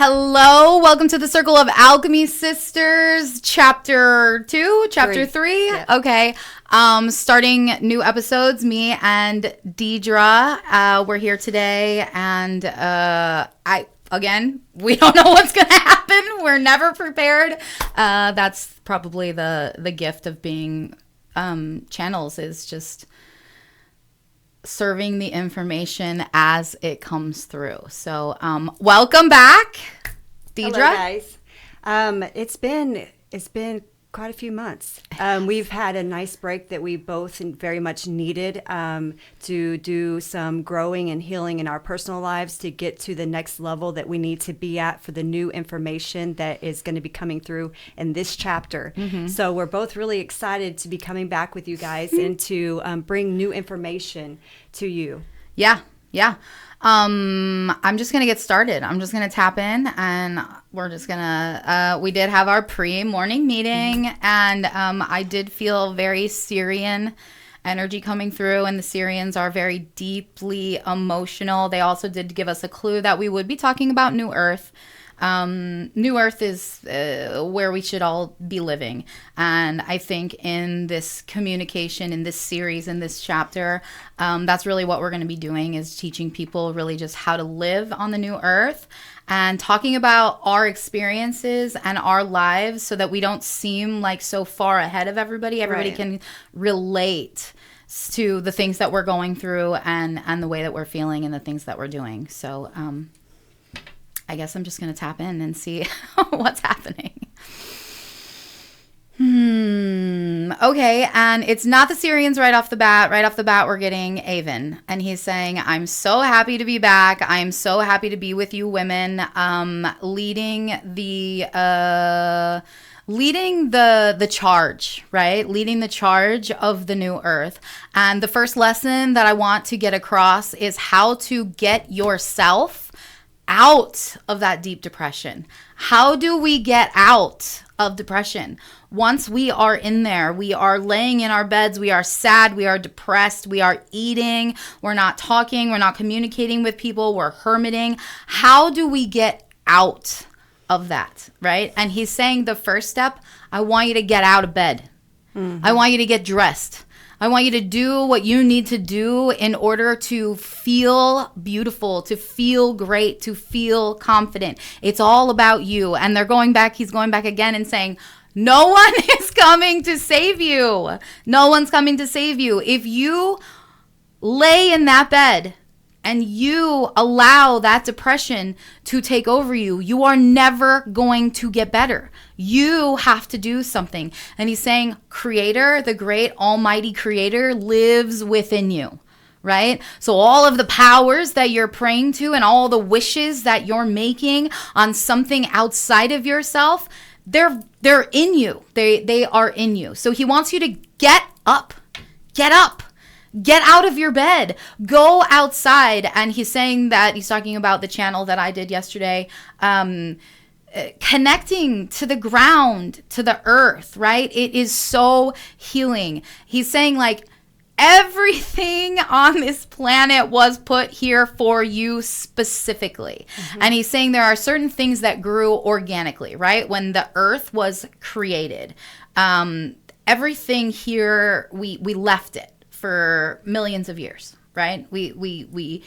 Hello, welcome to the Circle of Alchemy Sisters, chapter 2, chapter 3. Yeah. Okay, starting new episodes, me and Deidre, we're here today, and we don't know what's going to happen. We're never prepared. That's probably the gift of being channels, is just serving the information as it comes through. So welcome back, Deidre. Hello, guys. It's been quite a few months. We've had a nice break that we both very much needed to do some growing and healing in our personal lives to get to the next level that we need to be at for the new information that is going to be coming through in this chapter. Mm-hmm. So we're both really excited to be coming back with you guys and to bring new information to you. Yeah. I'm just going to get started. I'm just going to tap in, and we're just going to, we did have our pre-morning meeting, and I did feel very Syrian energy coming through, and the Syrians are very deeply emotional. They also did give us a clue that we would be talking about New Earth. New Earth is where we should all be living. And I think in this communication, in this series, in this chapter, that's really what we're going to be doing, is teaching people really just how to live on the new Earth and talking about our experiences and our lives so that we don't seem like so far ahead of everybody. Everybody can relate to the things that we're going through and the way that we're feeling and the things that we're doing. So, I guess I'm just going to tap in and see what's happening. Okay, and it's not the Syrians right off the bat. Right off the bat, we're getting Avon. And he's saying, I'm so happy to be back. I'm so happy to be with you women, leading the charge, right? Leading the charge of the new Earth. And the first lesson that I want to get across is how to get yourself out of that deep depression. How do we get out of depression? Once we are in there, we are laying in our beds, we are sad, we are depressed, we are eating, we're not talking, we're not communicating with people, we're hermiting. How do we get out of that, right? And he's saying the first step, I want you to get out of bed. Mm-hmm. I want you to get dressed. I want you to do what you need to do in order to feel beautiful, to feel great, to feel confident. It's all about you. And he's going back again and saying, no one is coming to save you. No one's coming to save you. If you lay in that bed and you allow that depression to take over you, you are never going to get better. You have to do something. And he's saying, Creator, the great almighty Creator, lives within you, right? So all of the powers that you're praying to and all the wishes that you're making on something outside of yourself, they're in you. They are in you. So he wants you to get up. Get up. Get out of your bed, go outside. And he's saying that he's talking about the channel that I did yesterday, connecting to the ground, to the earth, right? It is so healing. He's saying like everything on this planet was put here for you specifically. Mm-hmm. And he's saying there are certain things that grew organically, right? When the earth was created, everything here, we left it for millions of years, right? The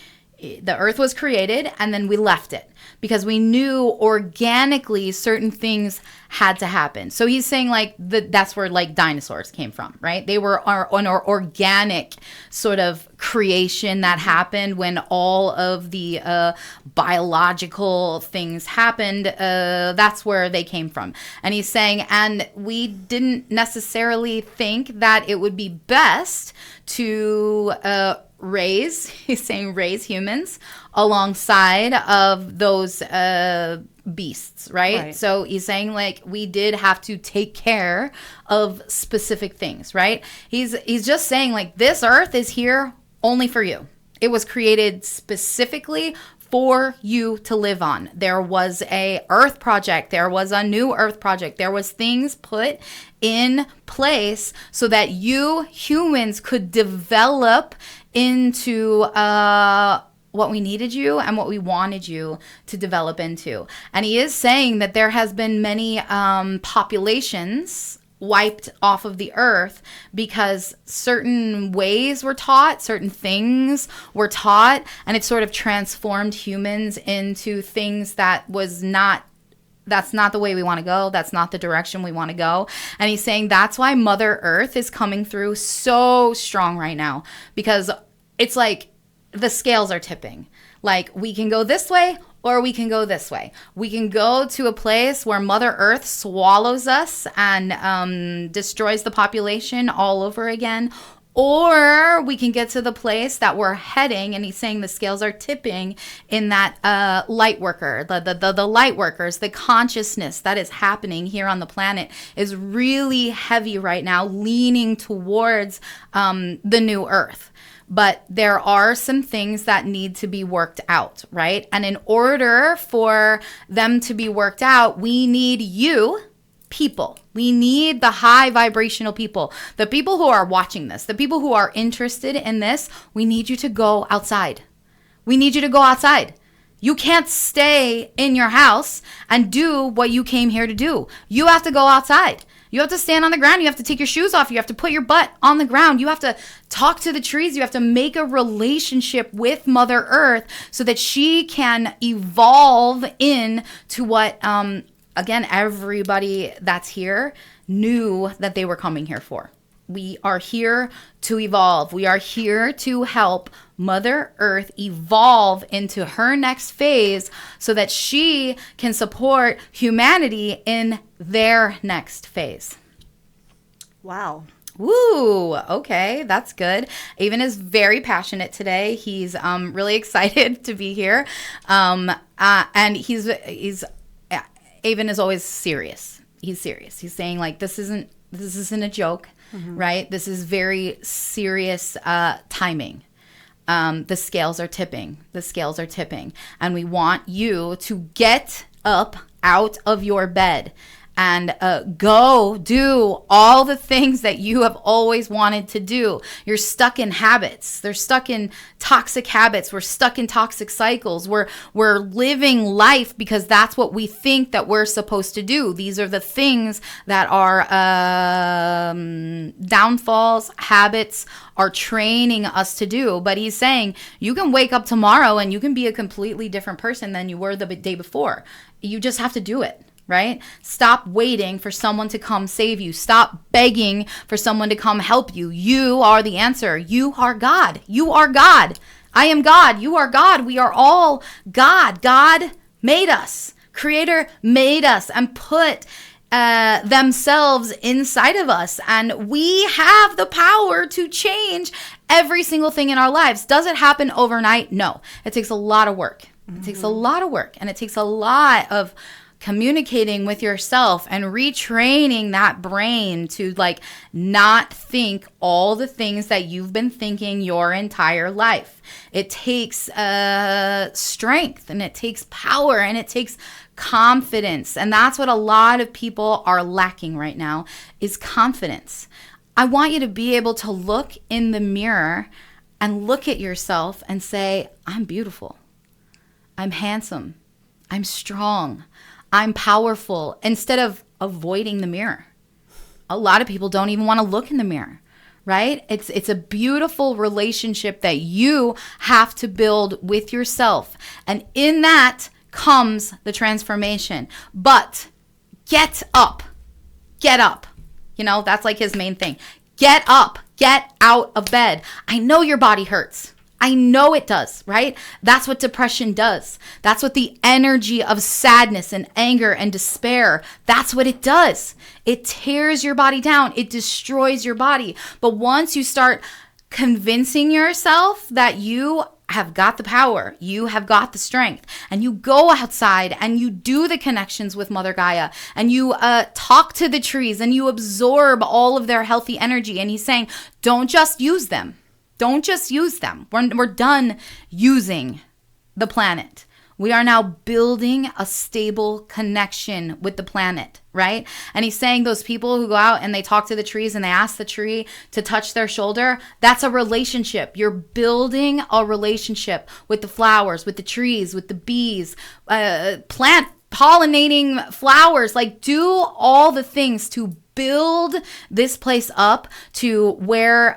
earth was created and then we left it because we knew organically certain things had to happen. So he's saying like that's where like dinosaurs came from, right? They were an organic sort of creation that happened when all of the biological things happened. That's where they came from. And he's saying, and we didn't necessarily think that it would be best to raise humans alongside of those beasts, right? So he's saying like we did have to take care of specific things, right? He's just saying like this earth is here only for you. It was created specifically for you to live on. There was a earth project. There was a new earth project. There was things put in place so that you humans could develop into what we needed you and what we wanted you to develop into. And he is saying that there has been many populations wiped off of the earth because certain ways were taught, certain things were taught, and it sort of transformed humans into things that that's not the way we want to go. That's not the direction we want to go. And he's saying that's why Mother Earth is coming through so strong right now, because it's like the scales are tipping. Like, we can go this way or we can go this way. We can go to a place where Mother Earth swallows us and destroys the population all over again. Or we can get to the place that we're heading, and he's saying the scales are tipping in that light worker, the light workers, the consciousness that is happening here on the planet is really heavy right now, leaning towards the new earth. But there are some things that need to be worked out, right? And in order for them to be worked out, we need you, people. We need the high vibrational people, the people who are watching this, the people who are interested in this. We need you to go outside. We need you to go outside. You can't stay in your house and do what you came here to do. You have to go outside. You have to stand on the ground. You have to take your shoes off. You have to put your butt on the ground. You have to talk to the trees. You have to make a relationship with Mother Earth so that she can evolve into what, again, everybody that's here knew that they were coming here for. We are here to evolve. We are here to help Mother Earth evolve into her next phase so that she can support humanity in their next phase. Wow. Woo, okay, that's good. Avon is very passionate today. He's really excited to be here. And he's Avon is always serious. He's serious. He's saying, like, this isn't a joke, right? This is very serious timing. The scales are tipping. The scales are tipping. And we want you to get up out of your bed and go do all the things that you have always wanted to do. You're stuck in habits. They're stuck in toxic habits. We're stuck in toxic cycles. We're living life because that's what we think that we're supposed to do. These are the things that are downfalls, habits are training us to do. But he's saying you can wake up tomorrow and you can be a completely different person than you were the day before. You just have to do it. Right? Stop waiting for someone to come save you. Stop begging for someone to come help you. You are the answer. You are God. You are God. I am God. You are God. We are all God. God made us. Creator made us and put themselves inside of us. And we have the power to change every single thing in our lives. Does it happen overnight? No. It takes a lot of work. It takes a lot of work. And it takes a lot of communicating with yourself and retraining that brain to, like, not think all the things that you've been thinking your entire life. It takes strength, and it takes power, and it takes confidence. And that's what a lot of people are lacking right now, is confidence. I want you to be able to look in the mirror and look at yourself and say, I'm beautiful. I'm handsome. I'm strong. I'm powerful, instead of avoiding the mirror. A lot of people don't even want to look in the mirror, right? It's a beautiful relationship that you have to build with yourself. And in that comes the transformation. But get up. Get up. You know, that's like his main thing. Get up. Get out of bed. I know your body hurts. I know it does, right? That's what depression does. That's what the energy of sadness and anger and despair, that's what it does. It tears your body down. It destroys your body. But once you start convincing yourself that you have got the power, you have got the strength, and you go outside and you do the connections with Mother Gaia, and you talk to the trees, and you absorb all of their healthy energy. And he's saying, don't just use them. Don't just use them. We're done using the planet. We are now building a stable connection with the planet, right? And he's saying those people who go out and they talk to the trees and they ask the tree to touch their shoulder, that's a relationship. You're building a relationship with the flowers, with the trees, with the bees, plant pollinating flowers. Like, do all the things to build this place up to where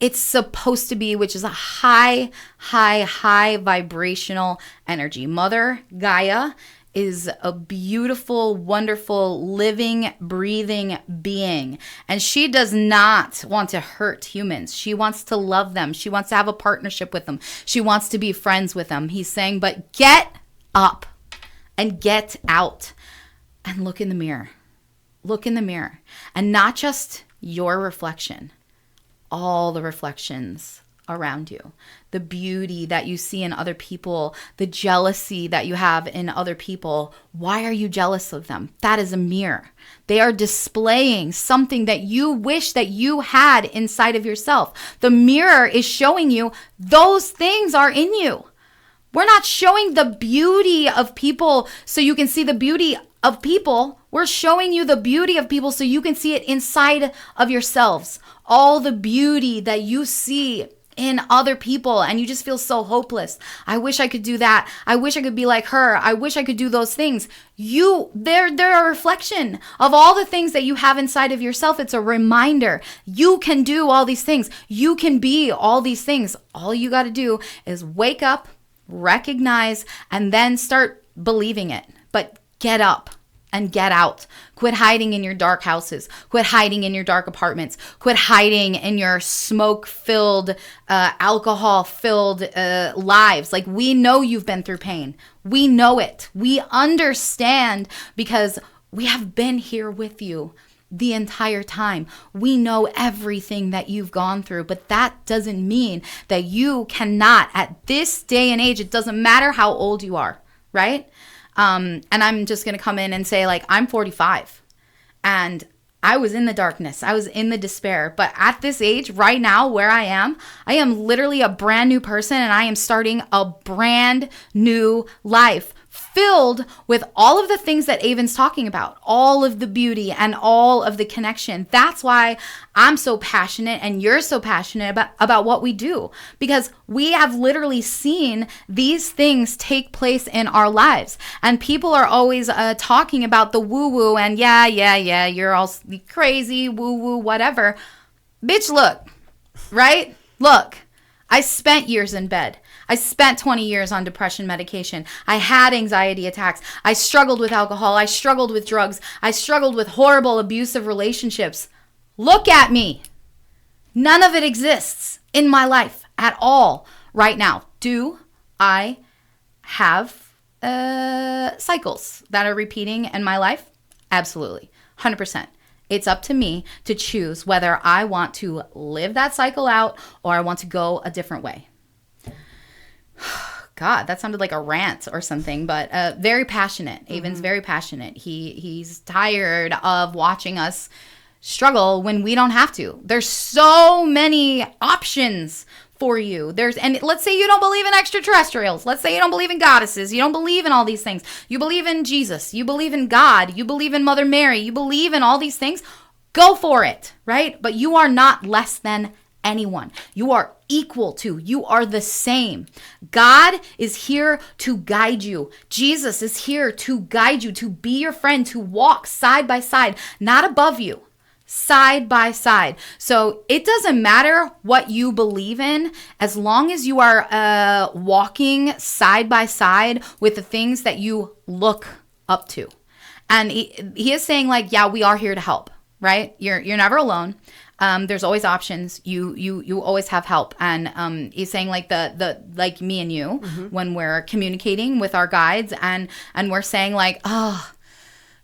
it's supposed to be, which is a high vibrational energy. Mother Gaia is a beautiful, wonderful, living, breathing being. And she does not want to hurt humans. She wants to love them. She wants to have a partnership with them. She wants to be friends with them. He's saying, but get up and get out and look in the mirror. Look in the mirror, and not just your reflection, all the reflections around you, the beauty that you see in other people, the jealousy that you have in other people. Why are you jealous of them? That is a mirror. They are displaying something that you wish that you had inside of yourself. The mirror is showing you those things are in you. We're not showing the beauty of people so you can see the beauty of people. We're showing you the beauty of people so you can see it inside of yourselves. All the beauty that you see in other people, and you just feel so hopeless. I wish I could do that. I wish I could be like her. I wish I could do those things. They're a reflection of all the things that you have inside of yourself. It's a reminder. You can do all these things. You can be all these things. All you got to do is wake up, recognize, and then start believing it. But get up and get out. Quit hiding in your dark houses. Quit hiding in your dark apartments. Quit hiding in your smoke-filled, alcohol-filled lives. Like, we know you've been through pain. We know it. We understand because we have been here with you the entire time. We know everything that you've gone through, but that doesn't mean that you cannot, at this day and age, it doesn't matter how old you are, right? And I'm just going to come in and say, like, I'm 45 and I was in the darkness. I was in the despair. But at this age right now where I am literally a brand new person, and I am starting a brand new life filled with all of the things that Avon's talking about, all of the beauty and all of the connection. That's why I'm so passionate and you're so passionate about what we do, because we have literally seen these things take place in our lives. And people are always talking about the woo-woo and yeah, you're all crazy, woo-woo, whatever. Bitch, look, right? Look, I spent years in bed. I spent 20 years on depression medication. I had anxiety attacks. I struggled with alcohol. I struggled with drugs. I struggled with horrible abusive relationships. Look at me. None of it exists in my life at all right now. Do I have cycles that are repeating in my life? Absolutely. 100%. It's up to me to choose whether I want to live that cycle out or I want to go a different way. God, that sounded like a rant or something, but very passionate. Avon's very passionate. He's tired of watching us struggle when we don't have to. There's so many options for you. And let's say you don't believe in extraterrestrials. Let's say you don't believe in goddesses. You don't believe in all these things. You believe in Jesus. You believe in God. You believe in Mother Mary. You believe in all these things. Go for it, right? But you are not less than anyone. You are equal to. You are the same. God is here to guide you. Jesus is here to guide you, to be your friend, to walk side by side, not above you. Side by side. So it doesn't matter what you believe in, as long as you are walking side by side with the things that you look up to. And he is saying, like, yeah, we are here to help, right? You're never alone. There's always options. You always have help. And he's saying, like, the like me and you, when we're communicating with our guides and we're saying, like, oh,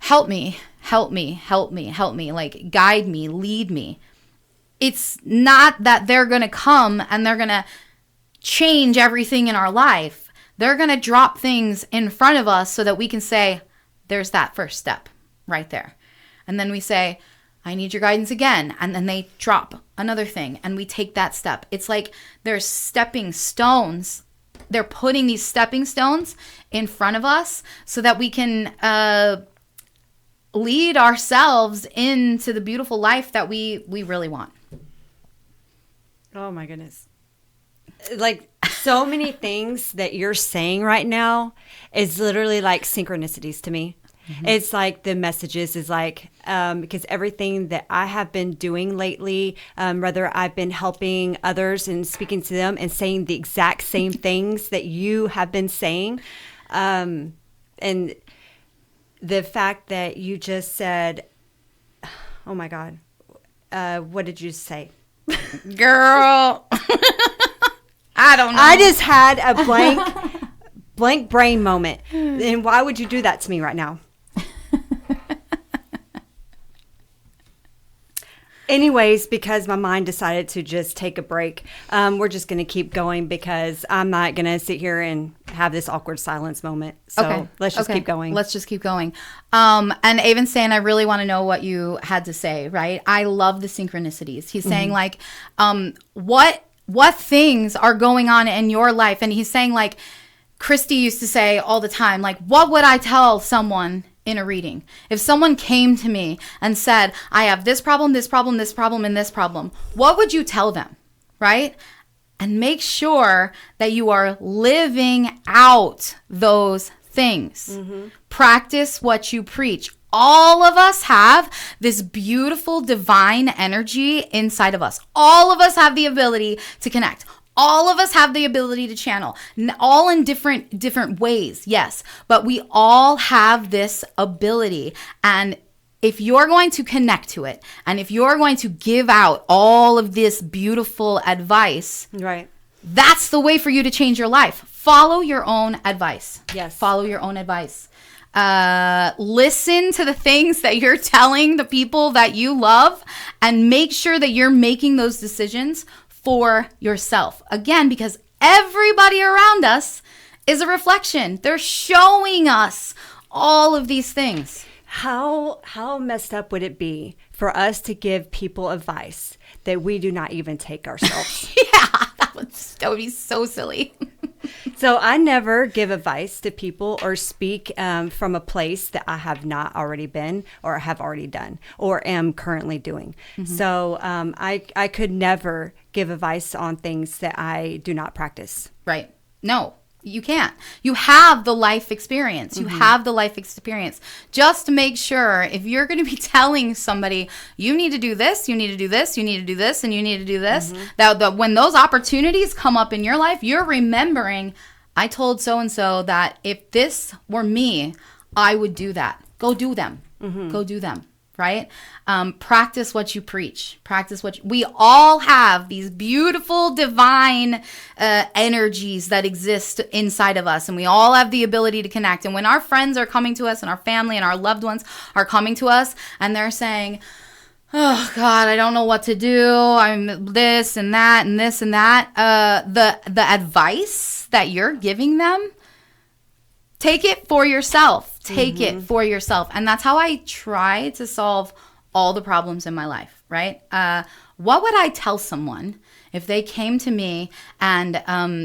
help me, like, guide me, lead me. It's not that they're going to come and they're going to change everything in our life. They're going to drop things in front of us so that we can say, there's that first step right there. And then we say, I need your guidance again. And then they drop another thing and we take that step. It's like there's stepping stones they're putting these stepping stones in front of us so that we can lead ourselves into the beautiful life that we really want. Oh my goodness. Like so many things that you're saying right now is literally like synchronicities to me. Mm-hmm. It's like the messages is like, because everything that I have been doing lately, whether I've been helping others and speaking to them and saying the exact same things that you have been saying. And the fact that you just said, oh my God, what did you say? Girl. I don't know. I just had a blank brain moment. And why would you do that to me right now? Anyways, because my mind decided to just take a break, we're just going to keep going because I'm not going to sit here and have this awkward silence moment. So let's just keep going. Let's just keep going. And Avon's saying, I really want to know what you had to say, right? I love the synchronicities. He's saying like, what things are going on in your life? And he's saying like, Christy used to say all the time, like, what would I tell someone in a reading? If someone came to me and said, I have this problem, this problem, this problem, and this problem, what would you tell them, right? And make sure that you are living out those things. Mm-hmm. Practice what you preach. All of us have this beautiful divine energy inside of us. All of us have the ability to connect. All of us have the ability to channel, all in different ways, yes. But we all have this ability. And if you're going to connect to it, and if you're going to give out all of this beautiful advice, right, that's the way for you to change your life. Follow your own advice. Yes. Follow your own advice. Listen to the things that you're telling the people that you love, and make sure that you're making those decisions for yourself. Again, because everybody around us is a reflection. They're showing us all of these things. How messed up would it be for us to give people advice that we do not even take ourselves? Yeah, that would be so silly. So I never give advice to people or speak from a place that I have not already been or have already done or am currently doing. Mm-hmm. So I could never give advice on things that I do not practice. Right. No, you can't. You have the life experience. You have the life experience. Just make sure if you're going to be telling somebody, you need to do this, you need to do this, you need to do this, and you need to do this, that when those opportunities come up in your life, you're remembering, I told so-and-so that if this were me, I would do that. Go do them. Go do them. Right? Practice what you preach. We all have these beautiful divine energies that exist inside of us, and we all have the ability to connect. And when our friends are coming to us and our family and our loved ones are coming to us and they're saying, oh God, I don't know what to do. I'm this and that and this and that. The advice that you're giving them, take it for yourself. Take it for yourself. And that's how I try to solve all the problems in my life, right? What would I tell someone if they came to me and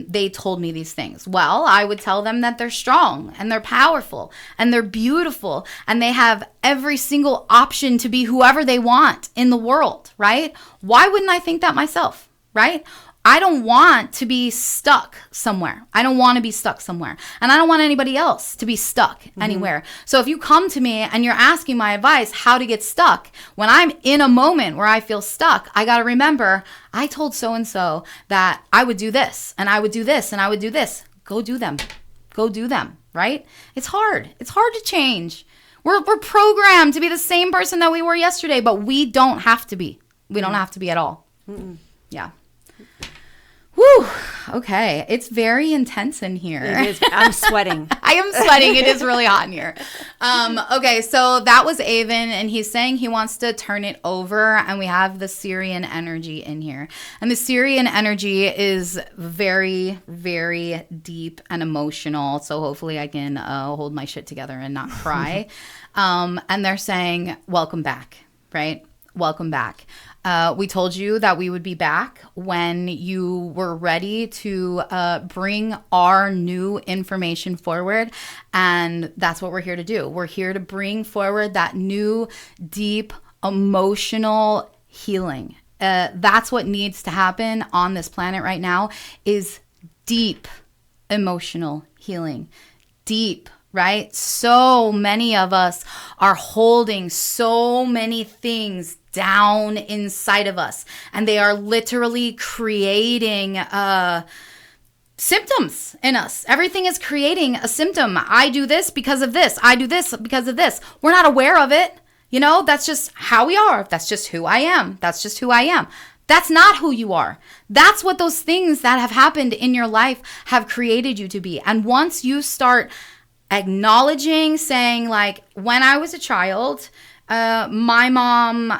they told me these things? Well, I would tell them that they're strong and they're powerful and they're beautiful and they have every single option to be whoever they want in the world, right? Why wouldn't I think that myself, right? I don't want to be stuck somewhere. I don't want to be stuck somewhere. And I don't want anybody else to be stuck anywhere. So if you come to me and you're asking my advice how to get stuck, when I'm in a moment where I feel stuck, I got to remember, I told so-and-so that I would do this and I would do this and I would do this. Go do them. Go do them, right? It's hard. It's hard to change. We're programmed to be the same person that we were yesterday, but we don't have to be. We don't have to be at all. Yeah. Whew. Okay. It's very intense in here. It is. I'm sweating. I am sweating. It is really hot in here. Okay. So that was Avon, and he's saying he wants to turn it over, and we have the Syrian energy in here. And the Syrian energy is very, very deep and emotional. So hopefully I can hold my shit together and not cry. And they're saying, welcome back, right? welcome back. We told you that we would be back when you were ready to bring our new information forward. And that's what we're here to do. We're here to bring forward that new, deep, emotional healing. That's what needs to happen on this planet right now is deep emotional healing. Deep, right? So many of us are holding so many things down inside of us, and they are literally creating symptoms in us. Everything is creating a symptom. I do this because of this. I do this because of this. We're not aware of it. You know, that's just how we are. That's just who I am. That's just who I am. That's not who you are. That's what those things that have happened in your life have created you to be. And once you start acknowledging, saying like, when I was a child, my mom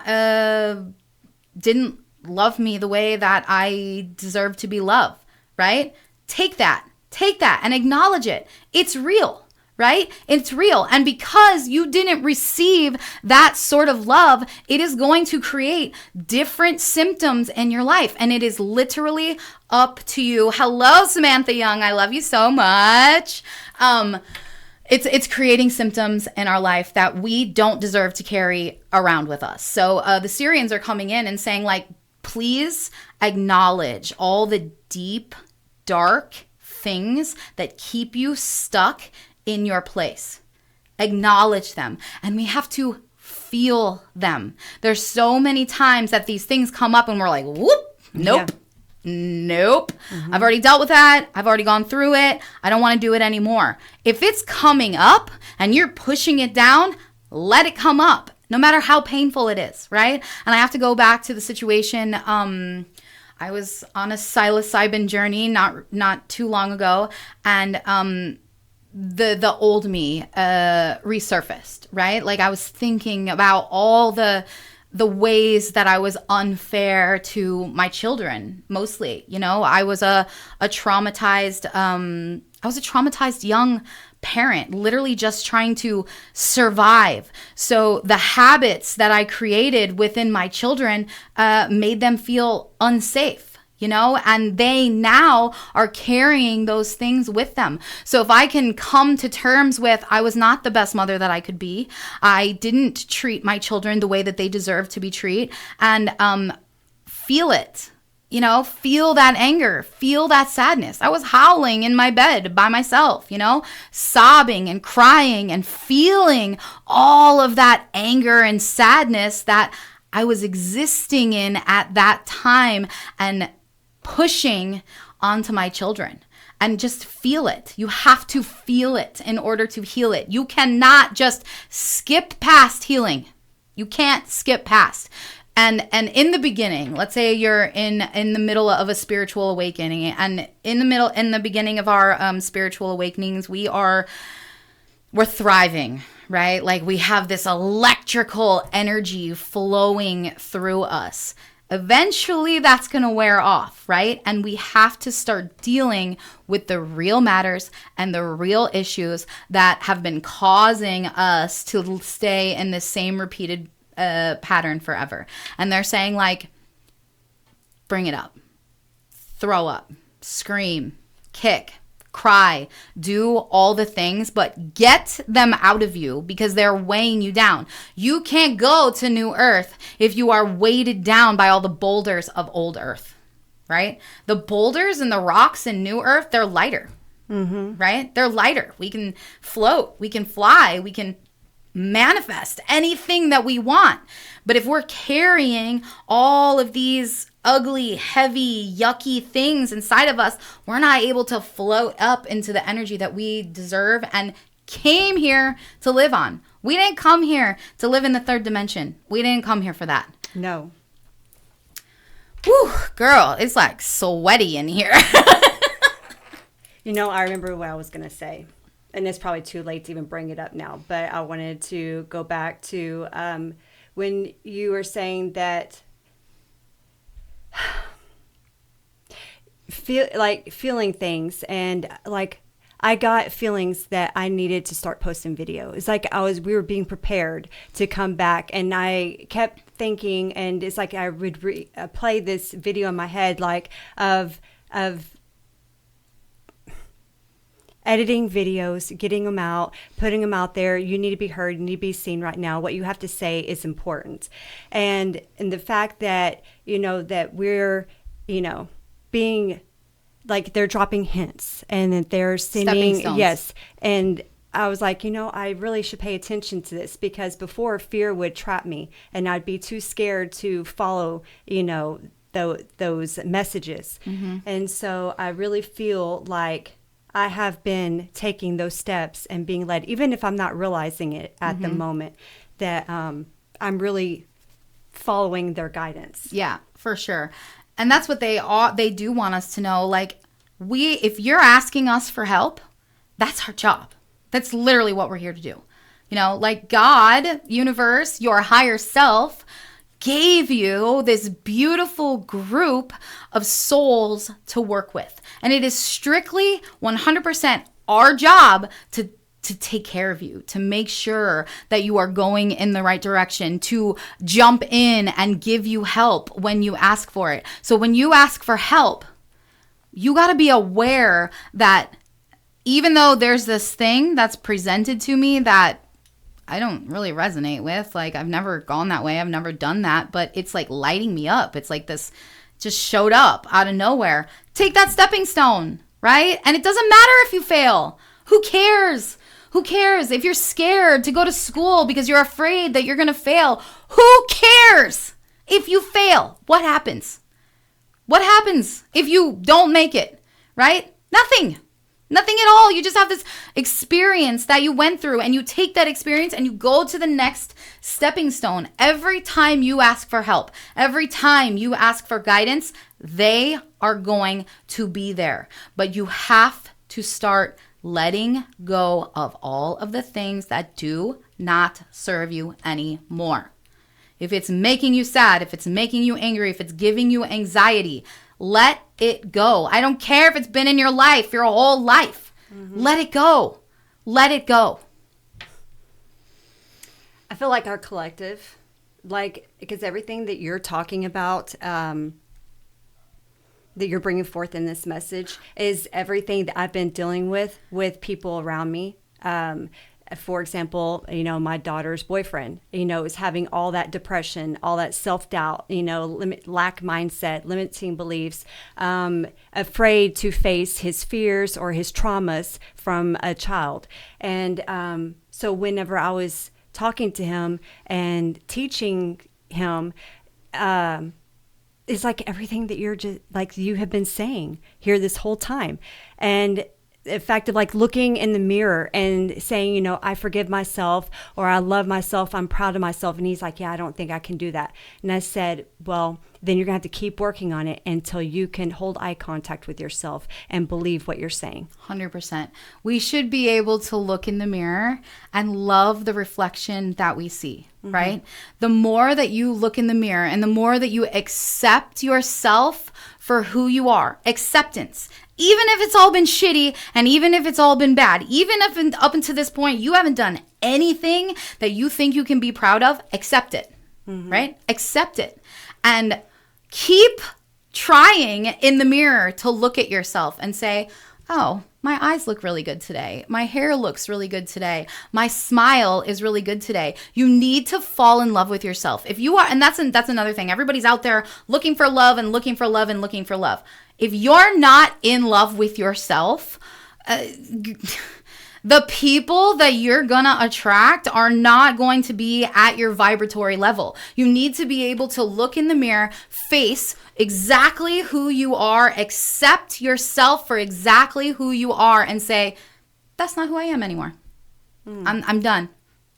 didn't love me the way that I deserve to be loved, right? Take that and acknowledge it. It's real. Right? It's real. And because you didn't receive that sort of love, it is going to create different symptoms in your life. And it is literally up to you. Hello, Samantha Young. I love you so much. It's creating symptoms in our life that we don't deserve to carry around with us. So the Syrians are coming in and saying, like, please acknowledge all the deep, dark things that keep you stuck in your place. Acknowledge them. And we have to feel them. There's so many times that these things come up and we're like, whoop, nope, nope. I've already dealt with that. I've already gone through it. I don't want to do it anymore. If it's coming up and you're pushing it down, let it come up, no matter how painful it is, right? And I have to go back to the situation. I was on a psilocybin journey not too long ago, and the old me resurfaced, right? Like I was thinking about all the ways that I was unfair to my children, mostly. You know, I was a traumatized young parent, literally just trying to survive. So the habits that I created within my children made them feel unsafe. You know, and they now are carrying those things with them. So if I can come to terms with, I was not the best mother that I could be. I didn't treat my children the way that they deserve to be treated, and feel it. You know, feel that anger, feel that sadness. I was howling in my bed by myself, you know, sobbing and crying and feeling all of that anger and sadness that I was existing in at that time, and pushing onto my children. And just feel it. You have to feel it in order to heal it. You cannot just skip past healing. You can't skip past. And in the beginning, let's say you're in the middle of a spiritual awakening, and in the beginning of our spiritual awakenings, we're thriving, right? Like we have this electrical energy flowing through us. Eventually that's going to wear off, right? And we have to start dealing with the real matters and the real issues that have been causing us to stay in the same repeated pattern forever. And they're saying like, bring it up, throw up, scream, kick, cry, do all the things, but get them out of you because they're weighing you down. You can't go to New Earth if you are weighted down by all the boulders of old Earth, right? The boulders and the rocks in New Earth, they're lighter, right? They're lighter. We can float, we can fly, we can manifest anything that we want. But if we're carrying all of these ugly, heavy, yucky things inside of us, we're not able to float up into the energy that we deserve and came here to live on. We didn't come here to live in the third dimension. We didn't come here for that. No. Whew, girl, it's like sweaty in here. You know, I remember what I was going to say, and it's probably too late to even bring it up now, but I wanted to go back to when you were saying that feeling things, and like I got feelings that I needed to start posting video. It's like we were being prepared to come back, and I kept thinking, and it's like I would play this video in my head, like of editing videos, getting them out, putting them out there. You need to be heard, you need to be seen right now. What you have to say is important. And the fact that, that we're, being like, they're dropping hints and that they're sending, yes. And I was like, I really should pay attention to this, because before, fear would trap me and I'd be too scared to follow, those messages. Mm-hmm. And so I really feel like I have been taking those steps and being led, even if I'm not realizing it at the moment, that I'm really following their guidance. Yeah, for sure. And that's what they do want us to know. Like, if you're asking us for help, that's our job. That's literally what we're here to do. Like God, universe, your higher self gave you this beautiful group of souls to work with. And it is strictly 100% our job to take care of you, to make sure that you are going in the right direction, to jump in and give you help when you ask for it. So when you ask for help, you got to be aware that even though there's this thing that's presented to me that I don't really resonate with, like I've never gone that way, I've never done that, but it's like lighting me up. It's like this just showed up out of nowhere. Take that stepping stone, right? And it doesn't matter if you fail. Who cares? Who cares? If you're scared to go to school because you're afraid that you're going to fail, who cares? If you fail, what happens? What happens if you don't make it, right? Nothing. Nothing at all. You just have this experience that you went through, and you take that experience and you go to the next stepping stone. Every time you ask for help, every time you ask for guidance, they are going to be there. But you have to start letting go of all of the things that do not serve you anymore. If it's making you sad, if it's making you angry, if it's giving you anxiety, let it go. I don't care if it's been in your life, your whole life. Mm-hmm. Let it go. Let it go. I feel like our collective, because everything that you're talking about, that you're bringing forth in this message is everything that I've been dealing with people around me. For example, my daughter's boyfriend, is having all that depression, all that self-doubt, lack mindset, limiting beliefs, afraid to face his fears or his traumas from a child. And so whenever I was talking to him and teaching him, it's like everything that you're just like you have been saying here this whole time. And the fact of like looking in the mirror and saying, I forgive myself, or I love myself, I'm proud of myself. And he's like, yeah, I don't think I can do that. And I said, well, then you're gonna have to keep working on it until you can hold eye contact with yourself and believe what you're saying. 100%. We should be able to look in the mirror and love the reflection that we see, mm-hmm. right? The more that you look in the mirror and the more that you accept yourself for who you are, acceptance. Even if it's all been shitty and even if it's all been bad, even if up until this point you haven't done anything that you think you can be proud of, accept it, mm-hmm. right? Accept it. And keep trying in the mirror to look at yourself and say, oh, my eyes look really good today. My hair looks really good today. My smile is really good today. You need to fall in love with yourself. If you are, and that's another thing. Everybody's out there looking for love and looking for love and looking for love. If you're not in love with yourself, the people that you're gonna attract are not going to be at your vibratory level. You need to be able to look in the mirror, face exactly who you are, accept yourself for exactly who you are, and say, that's not who I am anymore. I'm done.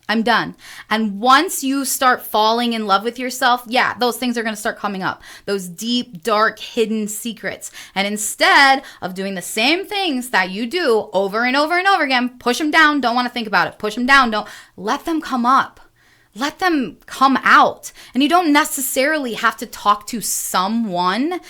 I'm done. And once you start falling in love with yourself, yeah, those things are going to start coming up. Those deep, dark, hidden secrets. And instead of doing the same things that you do over and over and over again, push them down, don't want to think about it. Push them down, don't let them come up. Let them come out. And you don't necessarily have to talk to someone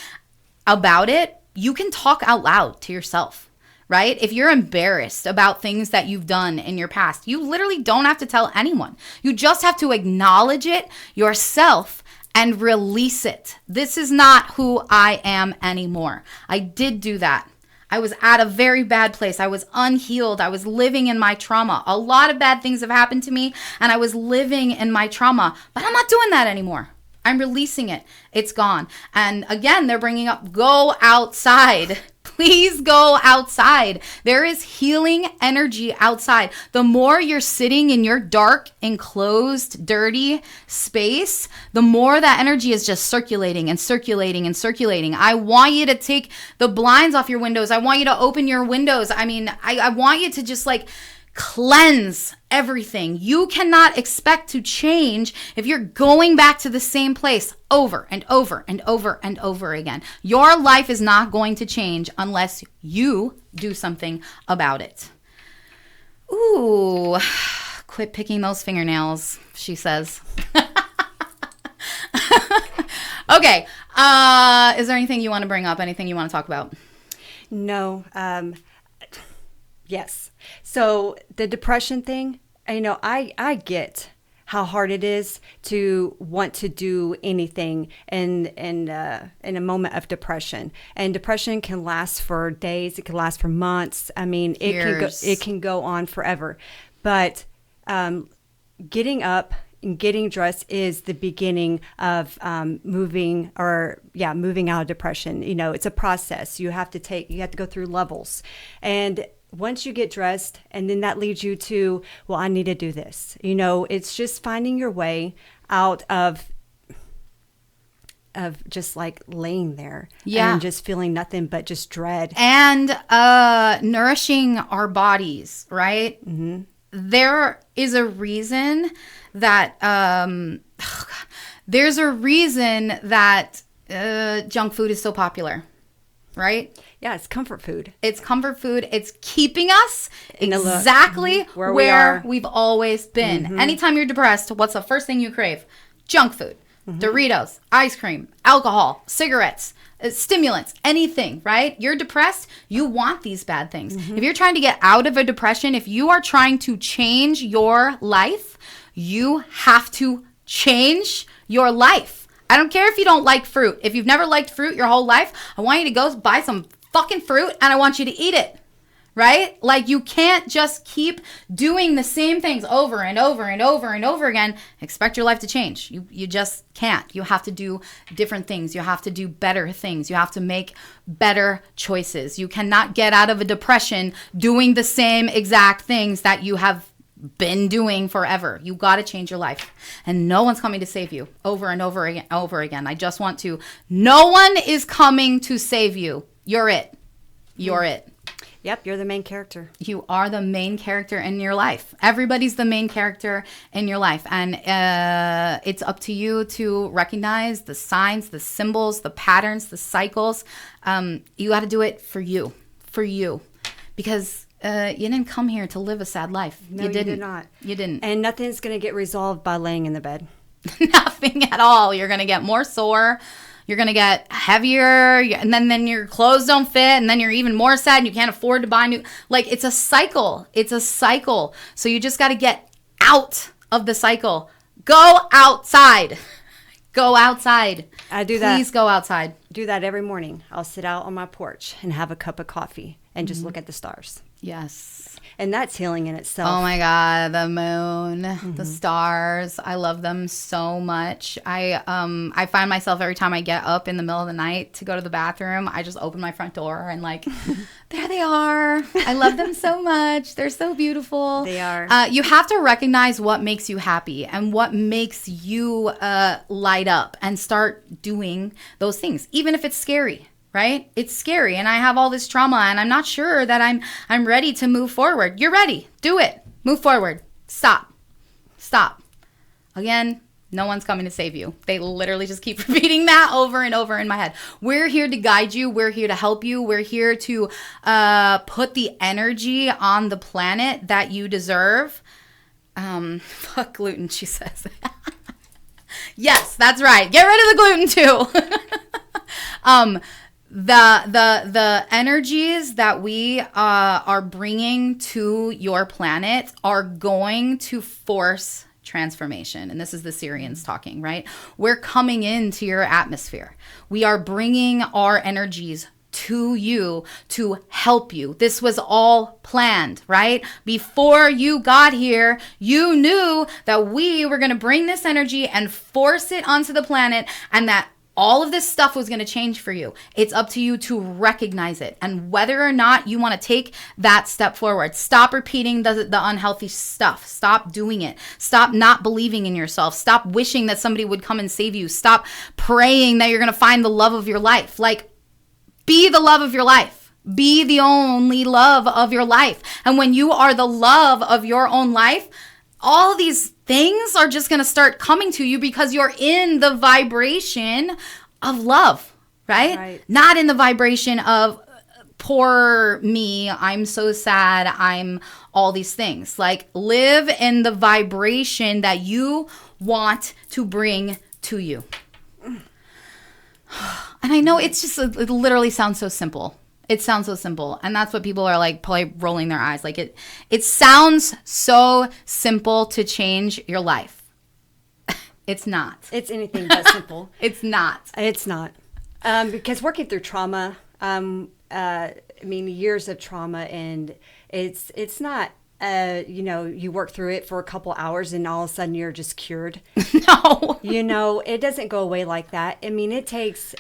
about it. You can talk out loud to yourself. right? If you're embarrassed about things that you've done in your past, you literally don't have to tell anyone. You just have to acknowledge it yourself and release it. This is not who I am anymore. I did do that. I was at a very bad place. I was unhealed. I was living in my trauma. A lot of bad things have happened to me, and I was living in my trauma, but I'm not doing that anymore. I'm releasing it. It's gone. And again, they're bringing up, go outside. Please go outside. There is healing energy outside. The more you're sitting in your dark, enclosed, dirty space, the more that energy is just circulating and circulating and circulating. I want you to take the blinds off your windows. I want you to open your windows. I mean, I want you to just like cleanse everything. You cannot expect to change if you're going back to the same place over and over and over and over again. Your life is not going to change unless you do something about it. Ooh, quit picking those fingernails, she says. Okay. Is there anything you want to bring up? Anything you want to talk about? No. Yes. So the depression thing, I get how hard it is to want to do anything in a moment of depression. And depression can last for days. It can last for months. I mean, it can go on forever. But getting up and getting dressed is the beginning of moving out of depression. It's a process. You have to go through levels. And once you get dressed, and then that leads you to, well, I need to do this. It's just finding your way out of just like laying there and just feeling nothing but just dread. And nourishing our bodies, right? Mm-hmm. There is a reason that junk food is so popular, right? Yeah, it's comfort food. It's comfort food. It's keeping us exactly where we've always been. Mm-hmm. Anytime you're depressed, what's the first thing you crave? Junk food, Doritos, ice cream, alcohol, cigarettes, stimulants, anything, right? You're depressed, you want these bad things. If you're trying to get out of a depression, if you are trying to change your life, you have to change your life. I don't care if you don't like fruit. If you've never liked fruit your whole life, I want you to go buy some fucking fruit and I want you to eat it, right? Like, you can't just keep doing the same things over and over and over and over again, expect your life to change. You just can't. You have to do different things. You have to do better things. You have to make better choices. You cannot get out of a depression doing the same exact things that you have been doing forever. You got to change your life, and no one's coming to save you over and over again. I just want to, no one is coming to save you. You're it. You're it. Yep, you're the main character. You are the main character in your life. Everybody's the main character in your life. And it's up to you to recognize the signs, the symbols, the patterns, the cycles. You got to do it for you. Because you didn't come here to live a sad life. No, you did not. You didn't. And nothing's going to get resolved by laying in the bed. Nothing at all. You're going to get more sore. You're going to get heavier, and then your clothes don't fit, and then you're even more sad, and you can't afford to buy new. Like, it's a cycle. It's a cycle. So you just got to get out of the cycle. Go outside. Go outside. I do that. Please go outside. Do that every morning. I'll sit out on my porch and have a cup of coffee and just look at the stars. Yes. And that's healing in itself. Oh my God, the moon, the stars. I love them so much. I find myself every time I get up in the middle of the night to go to the bathroom, I just open my front door and like, there they are. I love them so much. They're so beautiful. They are. You have to recognize what makes you happy and what makes you light up and start doing those things, even if it's scary. Right? It's scary, and I have all this trauma, and I'm not sure that I'm ready to move forward. You're ready. Do it. Move forward. Stop. Again, no one's coming to save you. They literally just keep repeating that over and over in my head. We're here to guide you. We're here to help you. We're here to put the energy on the planet that you deserve. Fuck gluten, she says. Yes, that's right. Get rid of the gluten too. the energies that we are bringing to your planet are going to force transformation. And this is the Syrians talking, right? We're coming into your atmosphere. We are bringing our energies to you to help you. This was all planned, right? Before you got here, you knew that we were going to bring this energy and force it onto the planet, and that all of this stuff was going to change for you. It's up to you to recognize it, and whether or not you want to take that step forward. Stop repeating the unhealthy stuff. Stop doing it. Stop not believing in yourself. Stop wishing that somebody would come and save you. Stop praying that you're going to find the love of your life. Like, be the love of your life. Be the only love of your life. And when you are the love of your own life, all these things are just going to start coming to you because you're in the vibration of love, right? Not in the vibration of poor me, I'm so sad, I'm all these things. Like, live in the vibration that you want to bring to you. And I know it's just, it literally sounds so simple. It sounds so simple. And that's what people are like probably rolling their eyes. Like, it sounds so simple to change your life. It's not. It's anything but simple. It's not. It's not. Because working through trauma, years of trauma, and it's not, you work through it for a couple hours and all of a sudden you're just cured. No. It doesn't go away like that. I mean, it takes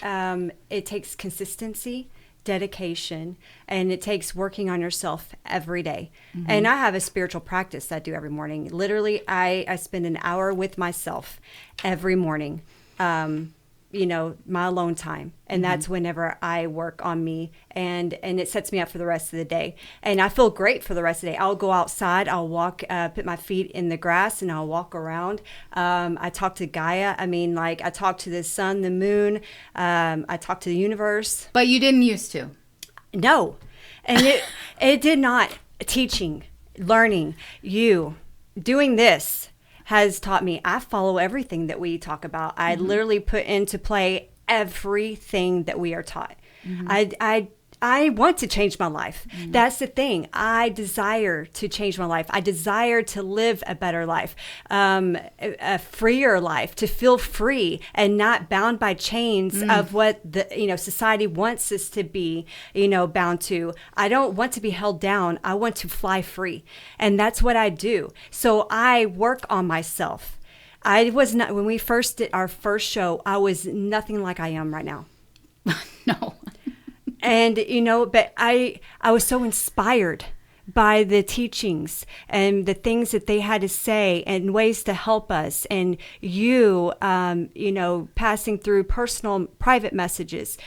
consistency, dedication, and it takes working on yourself every day. Mm-hmm. And I have a spiritual practice that I do every morning. Literally, I spend an hour with myself every morning, my alone time. And that's whenever I work on me, and it sets me up for the rest of the day. And I feel great for the rest of the day. I'll go outside, I'll walk, put my feet in the grass, and I'll walk around. I talk to Gaia. I talk to the sun, the moon. I talk to the universe. But you didn't used to. No. And it did not. Teaching, learning, doing this has taught me. I follow everything that we talk about. I literally put into play everything that we are taught. Mm-hmm. I want to change my life. Mm-hmm. That's the thing. I desire to change my life. I desire to live a better life, a freer life, to feel free and not bound by chains of what the society wants us to be, bound to. I don't want to be held down. I want to fly free, and that's what I do. So I work on myself. I was not, when we first did our first show, I was nothing like I am right now. No. And, but I was so inspired by the teachings and the things that they had to say and ways to help us. And passing through personal, private messages.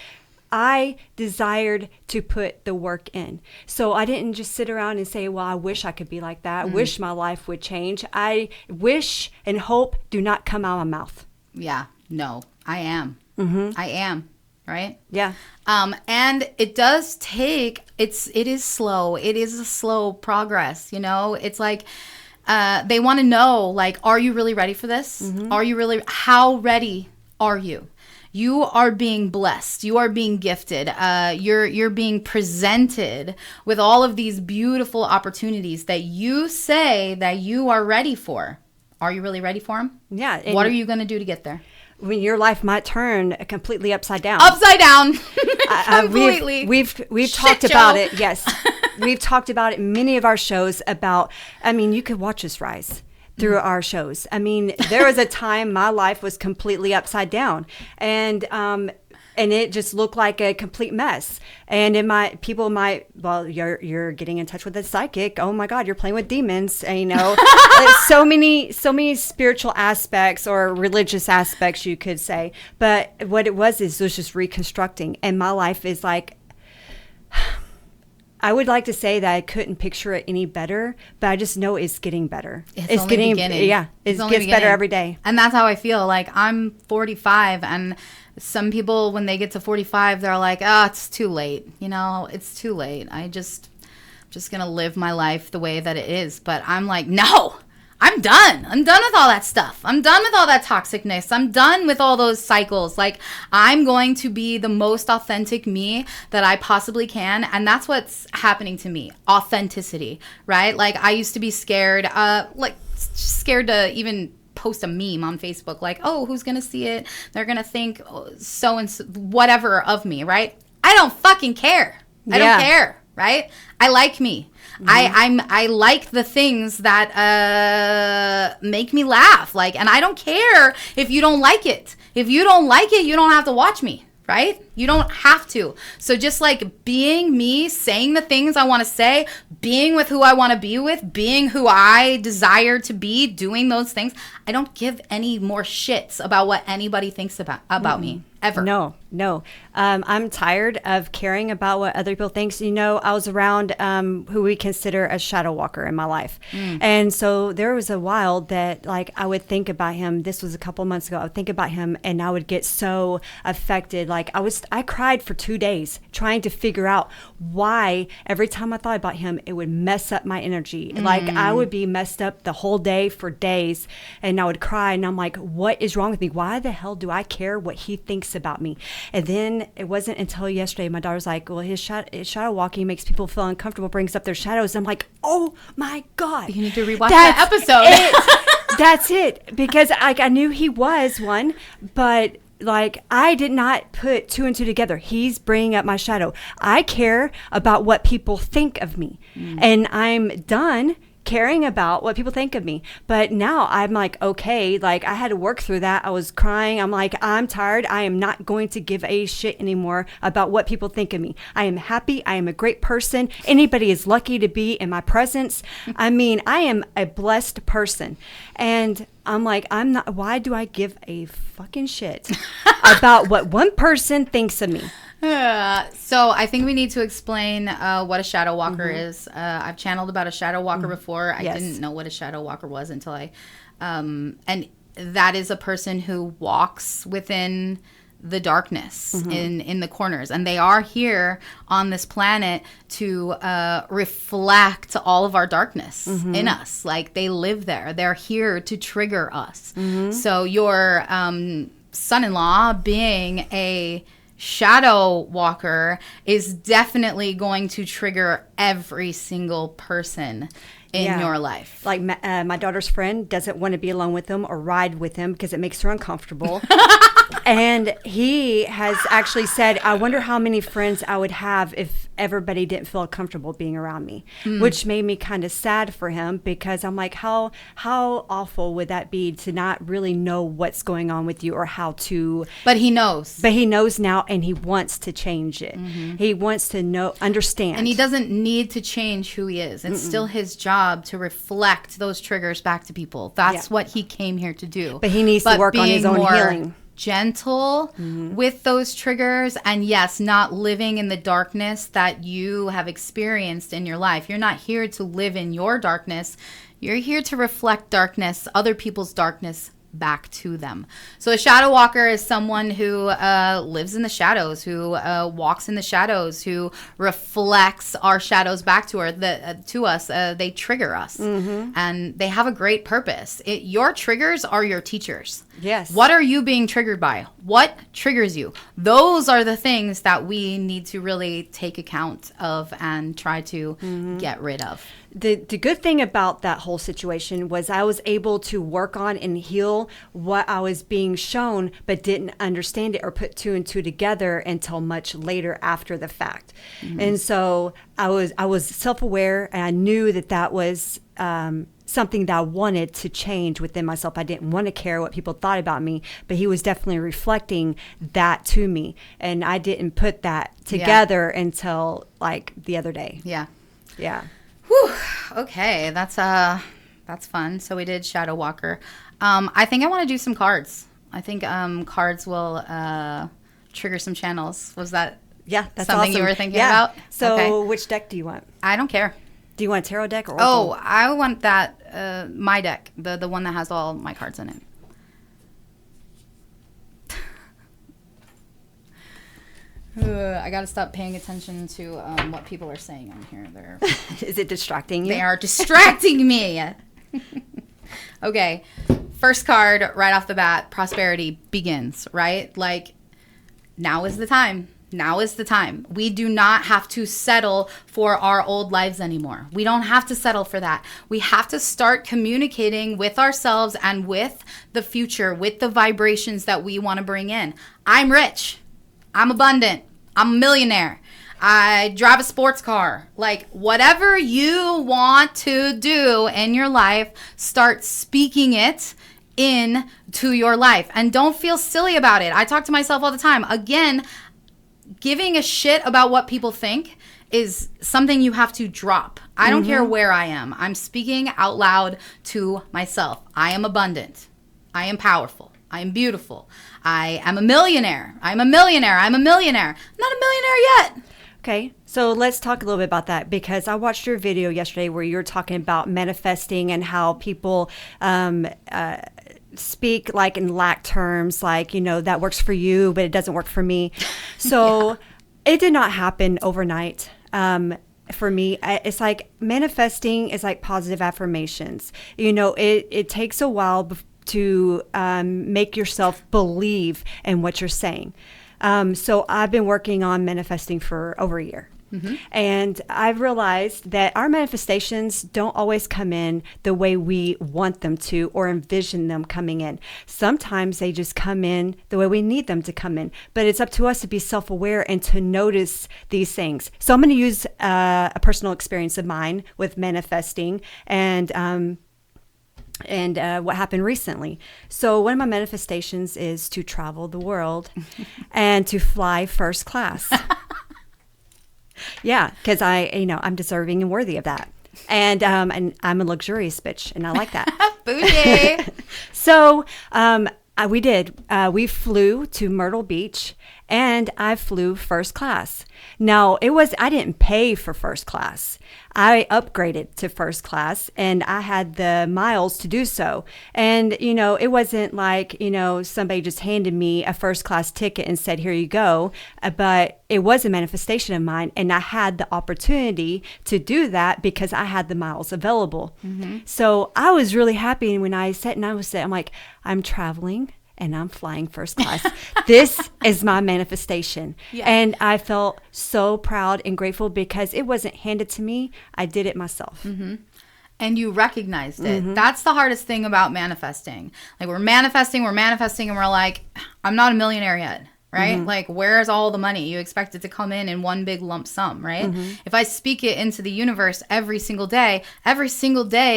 I desired to put the work in. So I didn't just sit around and say, well, I wish I could be like that. I wish my life would change. I wish and hope do not come out of my mouth. Yeah, no, I am. Mm-hmm. I am. Right? Yeah. And it does take, it is slow. It is a slow progress. It's like, they want to know, like, are you really ready for this? Mm-hmm. Are you really, how ready are you? You are being blessed. You are being gifted. You're being presented with all of these beautiful opportunities that you say that you are ready for. Are you really ready for them? Yeah. What are you going to do to get there? When your life might turn completely upside down. Upside down. Completely. We've talked about it. Yes. We've talked about it in many of our shows about, you could watch us rise through our shows. There was a time my life was completely upside down, and it just looked like a complete mess. And people might, well, you're getting in touch with a psychic. Oh my God, you're playing with demons. And, so many spiritual aspects or religious aspects, you could say. But what it was just reconstructing. And my life is like, I would like to say that I couldn't picture it any better, but I just know it's getting better. It's getting beginning. Yeah, it gets better every day. And that's how I feel. Like, I'm 45, and some people, when they get to 45, they're like, oh, it's too late. It's too late. I'm just going to live my life the way that it is. But I'm like, no, I'm done. I'm done with all that stuff. I'm done with all that toxicness. I'm done with all those cycles. Like, I'm going to be the most authentic me that I possibly can. And that's what's happening to me. Authenticity, right? Like, I used to be scared, scared to even post a meme on Facebook. Like, oh, who's going to see it? They're going to think so and so, whatever of me, right? I don't fucking care. I don't care, right? I like me. Mm-hmm. I like the things that make me laugh. Like, and I don't care if you don't like it. If you don't like it, you don't have to watch me, right? You don't have to. So just like being me, saying the things I want to say, being with who I want to be with, being who I desire to be, doing those things. I don't give any more shits about what anybody thinks about me ever. No. I'm tired of caring about what other people think. You know, I was around who we consider a shadow walker in my life. And so there was a while that like I would think about him. This was a couple months ago. I would think about him and I would get so affected. Like I cried for 2 days trying to figure out why every time I thought about him, it would mess up my energy. Like I would be messed up the whole day for days and I would cry and I'm like, what is wrong with me? Why the hell do I care what he thinks about me? And then it wasn't until yesterday my daughter's like, well, his shadow walking makes people feel uncomfortable, brings up their shadows. I'm like, oh my God. You need to rewatch that episode. That's it. Because I knew he was one, but like I did not put two and two together. He's bringing up my shadow. I care about what people think of me. And I'm done caring about what people think of me. But now I'm like, okay, like I had to work through that. I was crying. I'm like, I'm tired. I am not going to give a shit anymore about what people think of me. I am happy. I am a great person. Anybody is lucky to be in my presence. I mean, I am a blessed person. And I'm like, why do I give a fucking shit about what one person thinks of me? So I think we need to explain what a shadow walker is. I've channeled about a shadow walker before. I didn't know what a shadow walker was until and that is a person who walks within the darkness in the corners, and they are here on this planet to reflect all of our darkness in us. Like they live there. They're here to trigger us. So your son-in-law being a shadow walker is definitely going to trigger every single person in your life. Like my daughter's friend doesn't want to be alone with him or ride with him because it makes her uncomfortable. And he has actually said, I wonder how many friends I would have if everybody didn't feel comfortable being around me, which made me kind of sad for him because I'm like, how awful would that be to not really know what's going on with you or how to. But he knows. But he knows now and he wants to change it. He wants to understand. And he doesn't need to change who he is. It's still his job to reflect those triggers back to people. That's what he came here to do. But he needs to work on his own healing. Gentle with those triggers, and yes, not living in the darkness that you have experienced in your life. You're not here to live in your darkness. You're here to reflect darkness, other people's darkness, back to them. So a shadow walker is someone who lives in the shadows, who walks in the shadows, who reflects our shadows back to us. They trigger us, and they have a great purpose. Your triggers are your teachers. Yes. What are you being triggered by? What triggers you? Those are the things that we need to really take account of and try to get rid of. The good thing about that whole situation was I was able to work on and heal what I was being shown, but didn't understand it or put two and two together until much later after the fact. And so I was self-aware, and I knew that was something that I wanted to change within myself. I didn't want to care what people thought about me, but he was definitely reflecting that to me, and I didn't put that together until like the other day. Yeah. Whew. Okay, that's fun. So we did Shadow Walker. I think I want to do some cards. I think cards will trigger some channels. Was that that's something awesome. You were thinking about? So which deck do you want? I don't care. Do you want a tarot deck or Oracle? Oh, I want that my deck, the one that has all my cards in it. I gotta stop paying attention to what people are saying on here. Is it distracting you? They are distracting me. Okay. First card right off the bat, prosperity begins, right? Like, now is the time. Now is the time. We do not have to settle for our old lives anymore. We don't have to settle for that. We have to start communicating with ourselves and with the future, with the vibrations that we want to bring in. I'm rich. I'm abundant. I'm a millionaire. I drive a sports car. Like, whatever you want to do in your life, start speaking it into your life. And don't feel silly about it. I talk to myself all the time. Again, giving a shit about what people think is something you have to drop. I don't care where I am. I'm speaking out loud to myself. I am abundant. I am powerful. I am beautiful. I am a millionaire. I'm a millionaire. I'm a millionaire. I'm not a millionaire yet. Okay, so let's talk a little bit about that, because I watched your video yesterday where you were talking about manifesting and how people speak like in lack terms, like, you know, that works for you, but it doesn't work for me. So it did not happen overnight. For me, it's like manifesting is like positive affirmations. You know, it takes a while to make yourself believe in what you're saying. So I've been working on manifesting for over a year. And I've realized that our manifestations don't always come in the way we want them to or envision them coming in. Sometimes they just come in the way we need them to come in. But it's up to us to be self-aware and to notice these things. So I'm going to use a personal experience of mine with manifesting and what happened recently. So one of my manifestations is to travel the world and to fly first class. Yeah, because I'm deserving and worthy of that. And I'm a luxurious bitch, and I like that. Bougie. So we flew to Myrtle Beach, and I flew first class. Now, I didn't pay for first class. I upgraded to first class, and I had the miles to do so. And, you know, it wasn't like, you know, somebody just handed me a first class ticket and said, here you go. But it was a manifestation of mine, and I had the opportunity to do that because I had the miles available. So I was really happy. And when I sat and I'm like, I'm traveling and I'm flying first class. This is my manifestation. Yeah. And I felt so proud and grateful because it wasn't handed to me. I did it myself. And you recognized it. That's the hardest thing about manifesting. Like, we're manifesting, and we're like, I'm not a millionaire yet, right? Like, where's all the money? You expect it to come in one big lump sum, right? If I speak it into the universe every single day,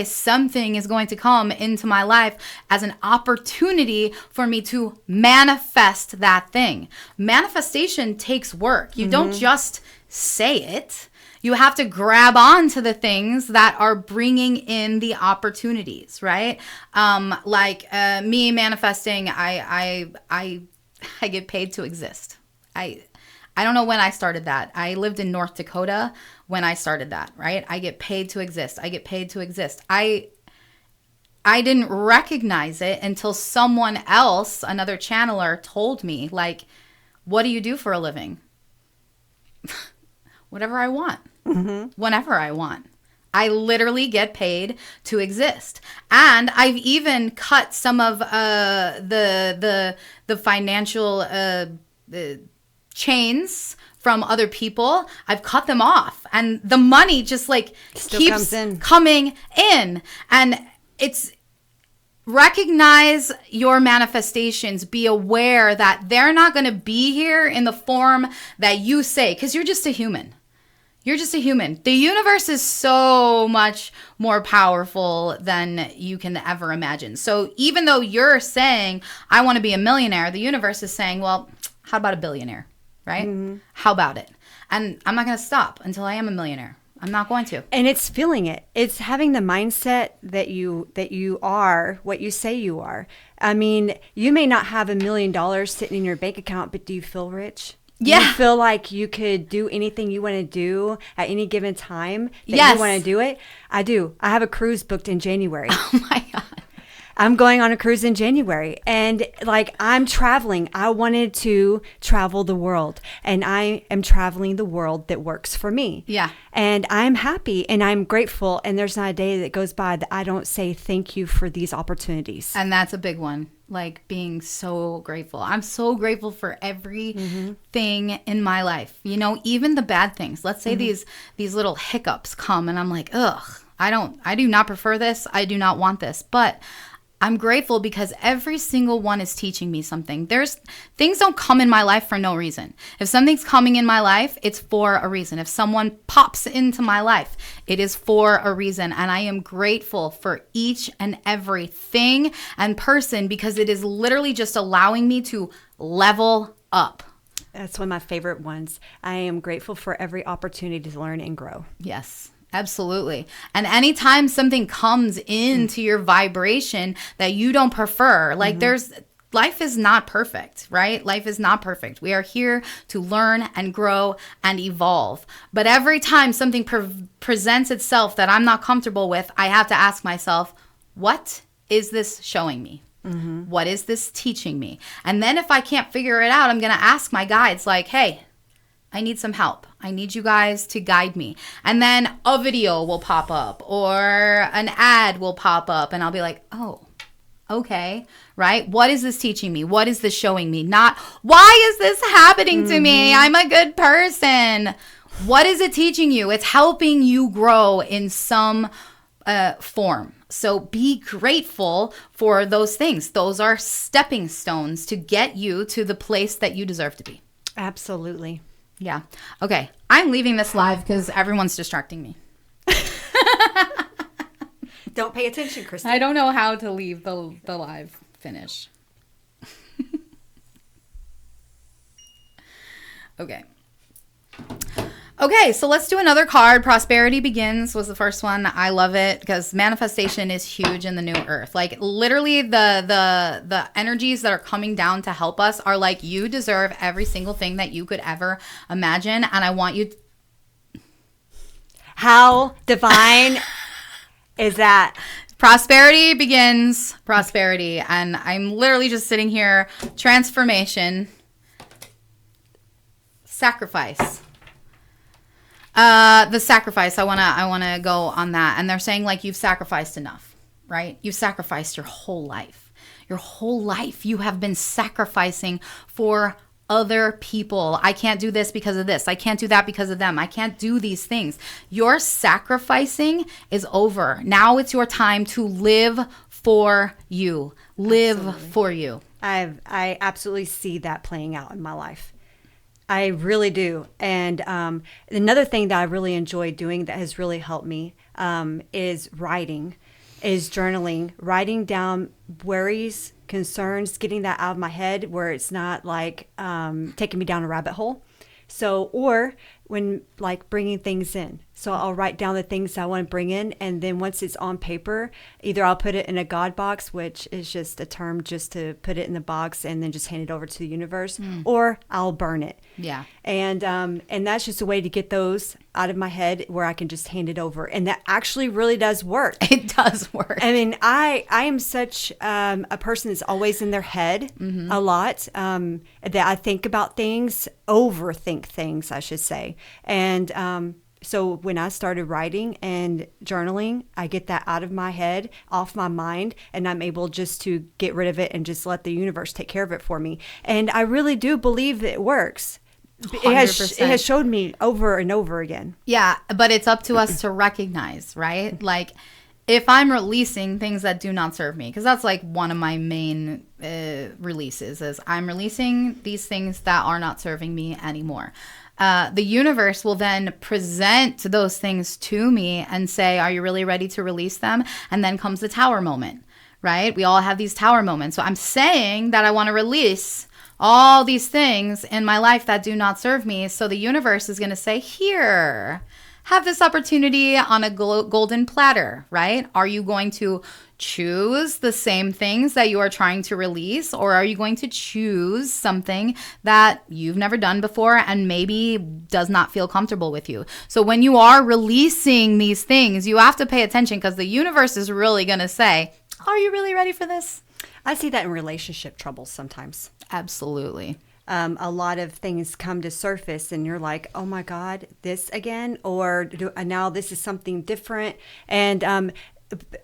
something is going to come into my life as an opportunity for me to manifest that thing. Manifestation takes work. You don't just say it. You have to grab on to the things that are bringing in the opportunities, right? Me manifesting, I get paid to exist. I don't know when I started that. I lived in North Dakota when I started that, right? I get paid to exist. I didn't recognize it until someone else, another channeler, told me, like, what do you do for a living? Whatever I want. Whenever I want. I literally get paid to exist. And I've even cut some of the financial chains from other people. I've cut them off. And the money just like keeps coming in. And it's recognize your manifestations. Be aware that they're not going to be here in the form that you say, because you're just a human. You're just a human. The universe is so much more powerful than you can ever imagine. So even though you're saying, I want to be a millionaire, the universe is saying, well, how about a billionaire, right? How about it? And I'm not going to stop until I am a millionaire. I'm not going to. And it's feeling it. It's having the mindset that you are what you say you are. I mean, you may not have $1 million sitting in your bank account, but do you feel rich? Yeah. You feel like you could do anything you want to do at any given time that you want to do it? I do. I have a cruise booked in January. Oh my God. I'm going on a cruise in January, and like I'm traveling. I wanted to travel the world, and I am traveling the world that works for me. Yeah. And I'm happy and I'm grateful. And there's not a day that goes by that I don't say thank you for these opportunities. And that's a big one. Like being so grateful. I'm so grateful for everything in my life. You know, even the bad things. Let's say these little hiccups come and I'm like, ugh, I do not prefer this. I do not want this. But I'm grateful because every single one is teaching me something. Things don't come in my life for no reason. If something's coming in my life, it's for a reason. If someone pops into my life, it is for a reason. And I am grateful for each and every thing and person because it is literally just allowing me to level up. That's one of my favorite ones. I am grateful for every opportunity to learn and grow. Yes. Absolutely. And anytime something comes into your vibration that you don't prefer, like life is not perfect, right? Life is not perfect. We are here to learn and grow and evolve. But every time something presents itself that I'm not comfortable with, I have to ask myself, what is this showing me? What is this teaching me? And then if I can't figure it out, I'm going to ask my guides like, hey, I need some help. I need you guys to guide me. And then a video will pop up or an ad will pop up and I'll be like, oh, okay, right? What is this teaching me? What is this showing me? Not, why is this happening to me? I'm a good person. What is it teaching you? It's helping you grow in some form. So be grateful for those things. Those are stepping stones to get you to the place that you deserve to be. Absolutely. Yeah. Okay. I'm leaving this live because everyone's distracting me. Don't pay attention, Kristen. I don't know how to leave the live finish. Okay. Okay, so let's do another card. Prosperity Begins was the first one. I love it because manifestation is huge in the new earth. Like literally the energies that are coming down to help us are like, you deserve every single thing that you could ever imagine. And I want you. How divine is that? Prosperity begins prosperity. And I'm literally just sitting here. Transformation. Sacrifice. The sacrifice, I wanna go on that. And they're saying like you've sacrificed enough, right? You've sacrificed your whole life. Your whole life you have been sacrificing for other people. I can't do this because of this. I can't do that because of them. I can't do these things. Your sacrificing is over. Now it's your time to live for you. Live Absolutely. For you. I absolutely see that playing out in my life. I really do. And another thing that I really enjoy doing that has really helped me is writing, is journaling, writing down worries, concerns, getting that out of my head where it's not like taking me down a rabbit hole. So, or when like bringing things in. So I'll write down the things I want to bring in. And then once it's on paper, either I'll put it in a God box, which is just a term just to put it in the box and then just hand it over to the universe, or I'll burn it. Yeah. And that's just a way to get those out of my head where I can just hand it over. And that actually really does work. It does work. I mean, I am such a person that's always in their head a lot, that I think about things, overthink things, I should say. And so when I started writing and journaling, I get that out of my head, off my mind, and I'm able just to get rid of it and just let the universe take care of it for me. And I really do believe that it works. 100%. It has showed me over and over again. Yeah, but it's up to us to recognize, right? Like if I'm releasing things that do not serve me, because that's like one of my main releases is I'm releasing these things that are not serving me anymore. The universe will then present those things to me and say, are you really ready to release them? And then comes the tower moment, right? We all have these tower moments. So I'm saying that I want to release all these things in my life that do not serve me. So the universe is going to say, here, have this opportunity on a golden platter, right? Are you going to choose the same things that you are trying to release, or are you going to choose something that you've never done before and maybe does not feel comfortable with you? So when you are releasing these things, you have to pay attention because the universe is really going to say, Are you really ready for this? I see that in relationship troubles sometimes. Absolutely. A lot of things come to surface and you're like, oh my God, this again? Or now this is something different. And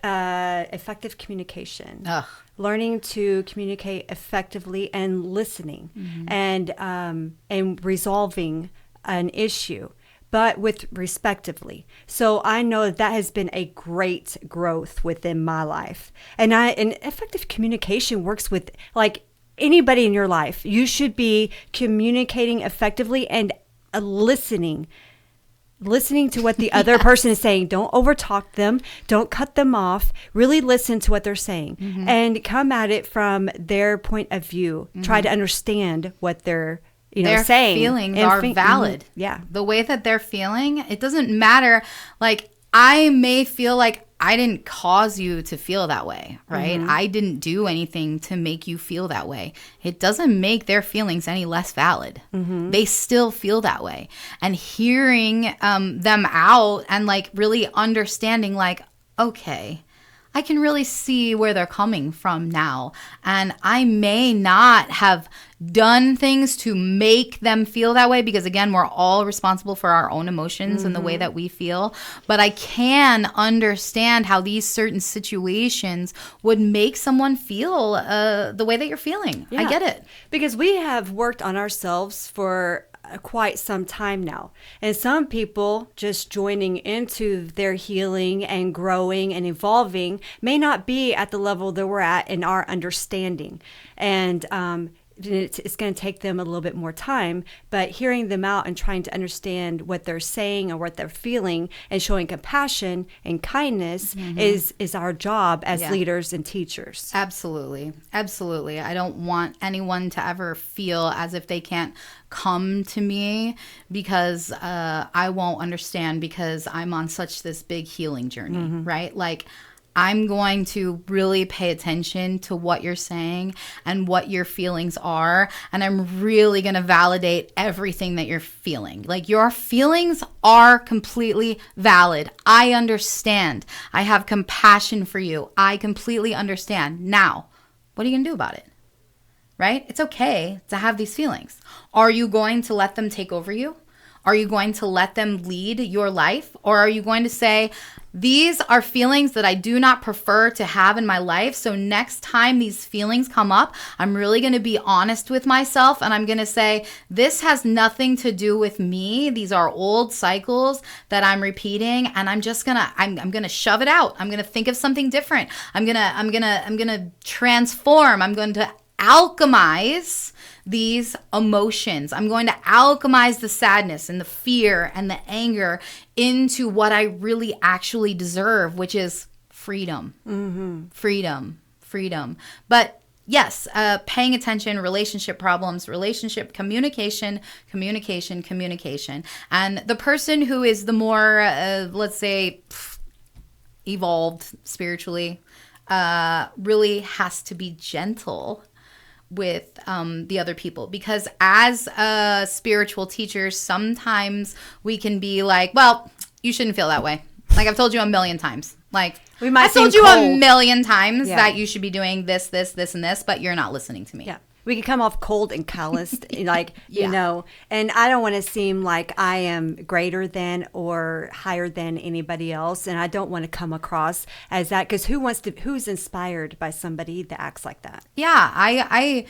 effective communication. Ugh. Learning to communicate effectively and listening and resolving an issue, but with respectively. So I know that has been a great growth within my life. And effective communication works with like anybody in your life. You should be communicating effectively and listening to what the other person is saying. Don't overtalk them. Don't cut them off. Really listen to what they're saying and come at it from their point of view. Try to understand what they're their saying. Feelings are valid. Yeah. The way that they're feeling, it doesn't matter. Like, I may feel like I didn't cause you to feel that way, right? I didn't do anything to make you feel that way. It doesn't make their feelings any less valid. They still feel that way. And hearing them out and like really understanding like, okay, I can really see where they're coming from now. And I may not have done things to make them feel that way because, again, we're all responsible for our own emotions and the way that we feel. But I can understand how these certain situations would make someone feel the way that you're feeling. Yeah. I get it. Because we have worked on ourselves for quite some time now. And some people just joining into their healing and growing and evolving may not be at the level that we're at in our understanding. And it's going to take them a little bit more time, but hearing them out and trying to understand what they're saying or what they're feeling and showing compassion and kindness is our job as leaders and teachers. Absolutely. Absolutely. I don't want anyone to ever feel as if they can't come to me because I won't understand because I'm on such this big healing journey, right? Like, I'm going to really pay attention to what you're saying and what your feelings are. And I'm really going to validate everything that you're feeling. Like, your feelings are completely valid. I understand. I have compassion for you. I completely understand. Now, what are you going to do about it? Right? It's okay to have these feelings. Are you going to let them take over you? Are you going to let them lead your life? Or are you going to say, these are feelings that I do not prefer to have in my life. So next time these feelings come up, I'm really going to be honest with myself. And I'm going to say, this has nothing to do with me. These are old cycles that I'm repeating. And I'm just going to, I'm going to shove it out. I'm going to think of something different. I'm going to transform. I'm going to alchemize these emotions. I'm going to alchemize the sadness and the fear and the anger into what I really actually deserve, which is freedom. Freedom. But yes, paying attention, relationship problems, relationship communication. And the person who is the more, let's say, evolved spiritually, really has to be gentle with the other people, because as spiritual teachers, sometimes we can be like, well, you shouldn't feel that way. Like, I've told you a million times. Like, I've told you a million times that you should be doing this, and this, but you're not listening to me. Yeah. We can come off cold and calloused, like, you know, and I don't want to seem like I am greater than or higher than anybody else. And I don't want to come across as that, because who's inspired by somebody that acts like that? Yeah, I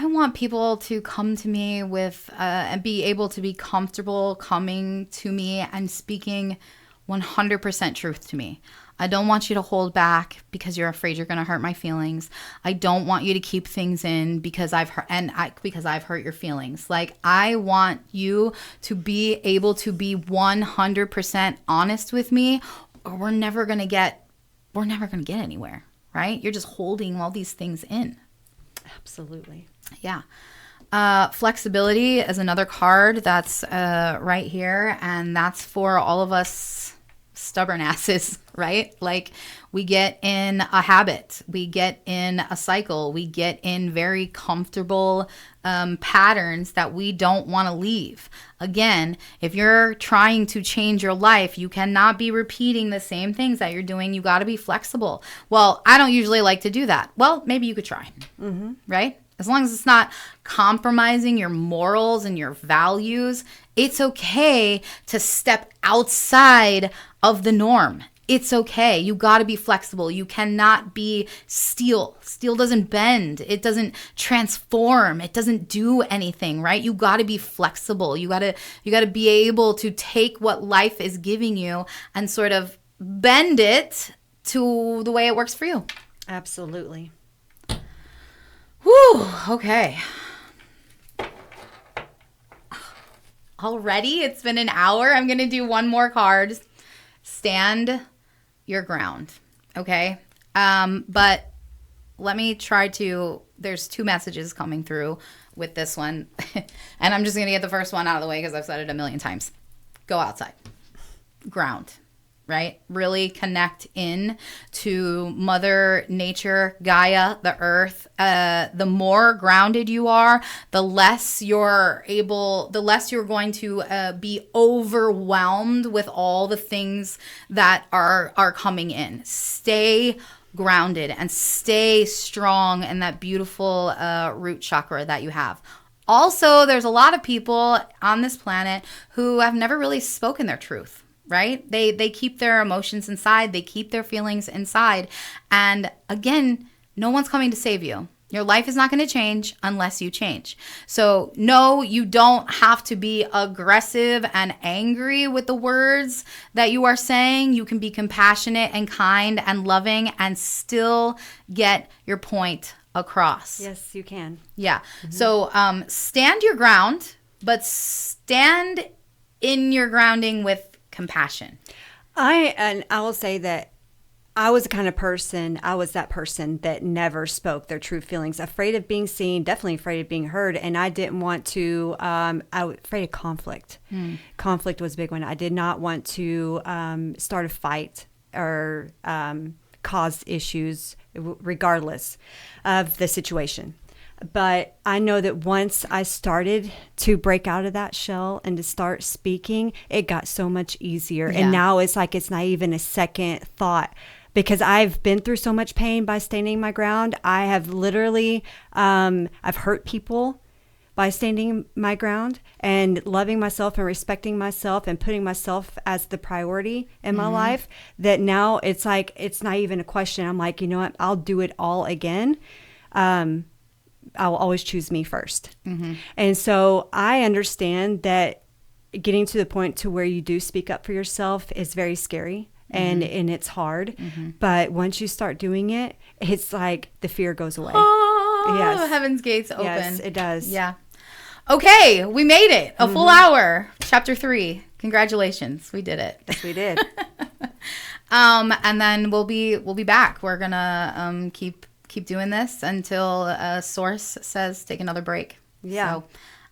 want people to come to me with and be able to be comfortable coming to me and speaking 100% truth to me. I don't want you to hold back because you're afraid you're going to hurt my feelings. I don't want you to keep things in because I've hurt your feelings. Like, I want you to be able to be 100% honest with me, or we're never going to get anywhere, right? You're just holding all these things in. Absolutely. Yeah. Flexibility is another card that's right here, and that's for all of us stubborn asses, right? Like we get in a habit, we get in a cycle, we get in very comfortable patterns that we don't want to leave. Again, if you're trying to change your life, you cannot be repeating the same things that you're doing. You got to be flexible. Well, I don't usually like to do that. Well, maybe you could try, right? As long as it's not compromising your morals and your values, it's okay to step outside of the norm. It's okay. You got to be flexible. You cannot be steel. Steel doesn't bend. It doesn't transform. It doesn't do anything, right? You got to be flexible. You got to be able to take what life is giving you and sort of bend it to the way it works for you. Absolutely. Whew, okay. Already, it's been an hour. I'm going to do one more card. Stand your ground, okay? But let me try to, there's 2 messages coming through with this one. And I'm just going to get the first one out of the way because I've said it a million times. Go outside. Ground. Right? Really connect in to Mother Nature, Gaia, the earth. The more grounded you are, the less you're going to be overwhelmed with all the things that are coming in. Stay grounded and stay strong in that beautiful root chakra that you have. Also, there's a lot of people on this planet who have never really spoken their truth. Right? They keep their emotions inside. They keep their feelings inside. And again, no one's coming to save you. Your life is not going to change unless you change. So no, you don't have to be aggressive and angry with the words that you are saying. You can be compassionate and kind and loving and still get your point across. Yes, you can. Yeah. So stand your ground, but stand in your grounding with compassion. I will say that I was that person that never spoke their true feelings, afraid of being seen, definitely afraid of being heard. And I didn't want to, I was afraid of conflict. Conflict was a big one. I did not want to start a fight or cause issues regardless of the situation. But I know that once I started to break out of that shell and to start speaking, it got so much easier. Yeah. And now it's like it's not even a second thought because I've been through so much pain by standing my ground. I have literally, I've hurt people by standing my ground and loving myself and respecting myself and putting myself as the priority in my life, that now it's like, it's not even a question. I'm like, you know what? I'll do it all again. I'll always choose me first. And so I understand that getting to the point to where you do speak up for yourself is very scary and it's hard. But once you start doing it, it's like the fear goes away. Oh, yes. Heaven's gates open. Yes, it does. Yeah. Okay, we made it. A full hour. Chapter 3. Congratulations. We did it. Yes, we did. And then we'll be back. We're gonna keep doing this until a source says take another break. Yeah. So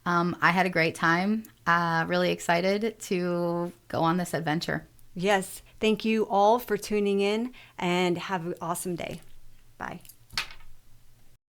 I had a great time. Really excited to go on this adventure. Yes. Thank you all for tuning in and have an awesome day. Bye.